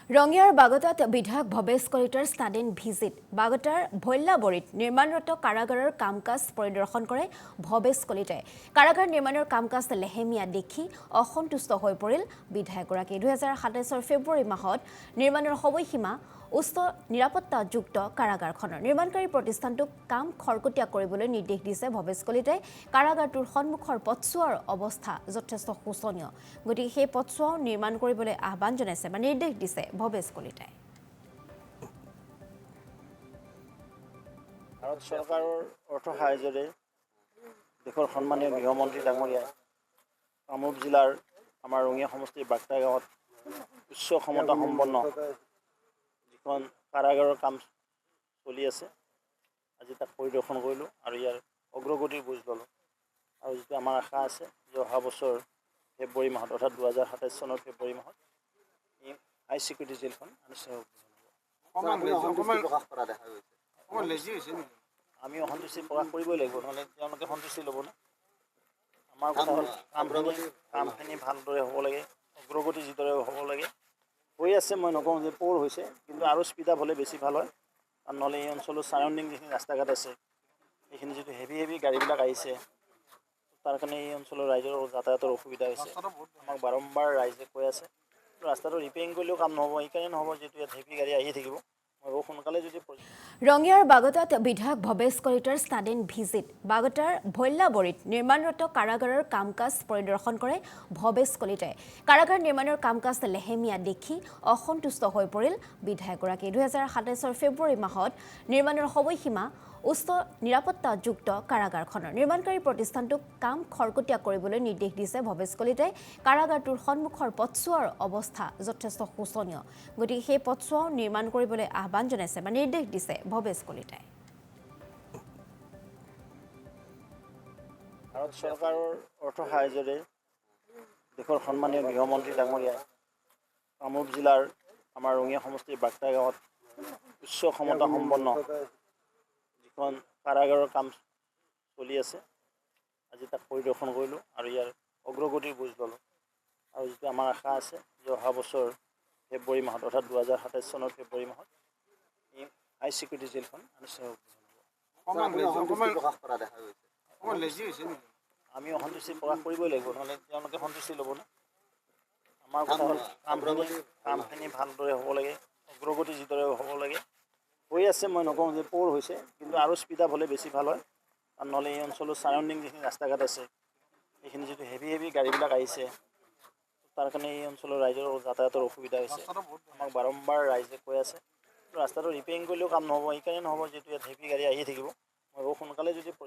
ৰঙিয়াৰ বাগতাত বিধায়ক ভৱেশ কলিতাৰ ষ্টাডিন ভিজিট বাগতাৰ ভল্লাবৰীত নিৰ্মাণৰত কাৰাগাৰৰ কাম-কাজ পৰিদৰ্শন কৰে ভৱেশ কলিতাই কাৰাগাৰ নিৰ্মাণৰ কাম-কাজ লেহেমীয়া দেখি অসন্তুষ্ট হৈ পৰিল বিধায়কগৰাকী 2027 ফেব্ৰুৱাৰী মাহত নিৰ্মাণৰ সময়সীমা উচ্চ নিৰাপত্তাযুক্ত কাৰাগাৰখনৰ নিৰ্মাণকাৰী প্ৰতিষ্ঠানটোক কাম খৰকটীয়া কৰিবলৈ নিৰ্দেশ দিছে ভৱেশ কলিতাই কাৰাগাৰটোৰ সন্মুখৰ পথছোৱাৰ অৱস্থা যথেষ্ট শোচনীয় গতিকে সেই পথছোৱা নিৰ্মাণ কৰিবলৈ আহ্বান জনাইছে বা নিৰ্দেশ দিছে ভৱেশ কলিতাই ভাৰত চৰকাৰৰ অৰ্থ সাহায্যৰে দেশৰ সন্মানীয় গৃহমন্ত্ৰী ডাঙৰীয়াই কামৰূপ জিলাৰ আমাৰ ৰঙিয়া সমষ্টিৰ বাগতা গাঁৱত উচ্চ ক্ষমতা সম্পন্ন যিখন কাৰাগাৰৰ কাম চলি আছে আজি তাক পৰিদৰ্শন কৰিলোঁ আৰু ইয়াৰ অগ্ৰগতিৰ বুজ ল'লোঁ আৰু যিটো আমাৰ আশা আছে যে অহা বছৰ ফেব্ৰুৱাৰী মাহত অৰ্থাৎ 2027 চনৰ ফেব্ৰুৱাৰী মাহত এই হাই ছিকিউৰিটি জেলখন আনুষ্ঠানিক আমি অসন্তুষ্টি প্ৰকাশ কৰিবই লাগিব নহ'লে তেওঁলোকে সন্তুষ্টি ল'ব না আমাৰ কথা হ'ল কামখিনি ভালদৰে হ'ব লাগে অগ্ৰগতি যিদৰে হ'ব লাগে হৈ আছে মই নকওঁ যে পৌৰ হৈছে কিন্তু আৰু স্পীড আপ হ'লে বেছি ভাল হয় কাৰণ নহ'লে এই অঞ্চলৰ ছাৰাউণ্ডিং যিখিনি ৰাস্তা ঘাট আছে সেইখিনি যিটো হেভি গাড়ীবিলাক আহিছে তাৰ কাৰণে এই অঞ্চলৰ ৰাইজৰ যাতায়াতৰ অসুবিধা হৈছে আমাক বাৰম্বাৰ ৰাইজে কৈ আছে ৰাস্তাটো ৰিপেয়াৰিং কৰিলেও কাম নহ'ব সেইকাৰণে নহ'ব যিহেতু ইয়াত হেভি গাড়ী আহি থাকিব মই সোনকালে যদি ৰঙিয়াৰ বাগতাত বিধায়ক ভৱেশ কলিতাৰ ষ্টাডিন ভিজিট বাগতাৰ ভল্লাবৰীত নিৰ্মাণৰত কাৰাগাৰৰ কাম-কাজ পৰিদৰ্শন কৰে ভৱেশ কলিতাই কাৰাগাৰ নিৰ্মাণৰ কাম-কাজ লেহেমীয়া দেখি অসন্তুষ্ট হৈ পৰিল বিধায়কগৰাকী 2027 ফেব্ৰুৱাৰী মাহত নিৰ্মাণৰ সময়সীমা উচ্চ নিৰাপত্তাযুক্ত কাৰাগাৰখনৰ নিৰ্মাণকাৰী প্ৰতিষ্ঠানটোক কাম খৰকটীয়া কৰিবলৈ নিৰ্দেশ দিছে ভৱেশ কলিতাই কাৰাগাৰটোৰ সন্মুখৰ পথছোৱাৰ অৱস্থা যথেষ্ট শোচনীয় গতিকে সেই পথছোৱা নিৰ্মাণ কৰিবলৈ আহ্বান জনাইছে বা নিৰ্দেশ দিছে ভৱেশ কলিতাই ভাৰত চৰকাৰৰ অৰ্থ সাহায্যৰে দেশৰ সন্মানীয় গৃহমন্ত্ৰী ডাঙৰীয়াই কামৰূপ জিলাৰ আমাৰ ৰঙিয়া সমষ্টিৰ বাগতা গাঁৱত উচ্চ ক্ষমতা সম্পন্ন যিখন কাৰাগাৰৰ কাম চলি আছে আজি তাক পৰিদৰ্শন কৰিলোঁ আৰু ইয়াৰ অগ্ৰগতিৰ বুজ ল'লোঁ আৰু যিটো আমাৰ আশা আছে যে অহা বছৰ ফেব্ৰুৱাৰী মাহত অৰ্থাৎ 2027 চনৰ ফেব্ৰুৱাৰী মাহত এই হাই ছিকিউৰিটি জেলখন আনুষ্ঠানিক আমি অসন্তুষ্টি প্ৰকাশ কৰিবই লাগিব নহ'লে তেওঁলোকে সন্তুষ্টি ল'ব না আমাৰ কথা হ'ল কামখিনি ভালদৰে হ'ব লাগে অগ্ৰগতি যিদৰে হ'ব লাগে হৈ আছে মই নকওঁ যে পৌৰ হৈছে কিন্তু আৰু স্পীড আপ হ'লে বেছি ভাল হয় কাৰণ নহ'লে এই অঞ্চলৰ ছাৰাউণ্ডিং যিখিনি ৰাস্তা ঘাট আছে সেইখিনি যিটো হেভি গাড়ীবিলাক আহিছে তাৰ কাৰণে এই অঞ্চলৰ ৰাইজৰ যাতায়াতৰ অসুবিধা হৈছে আমাক বাৰম্বাৰ ৰাইজে কৈ আছে ৰাস্তাটো ৰিপেয়াৰিং কৰিলেও কাম নহ'ব সেইকাৰণে নহ'ব যিহেতু ইয়াত হেভি গাড়ী আহি থাকিব মই সোনকালে যদি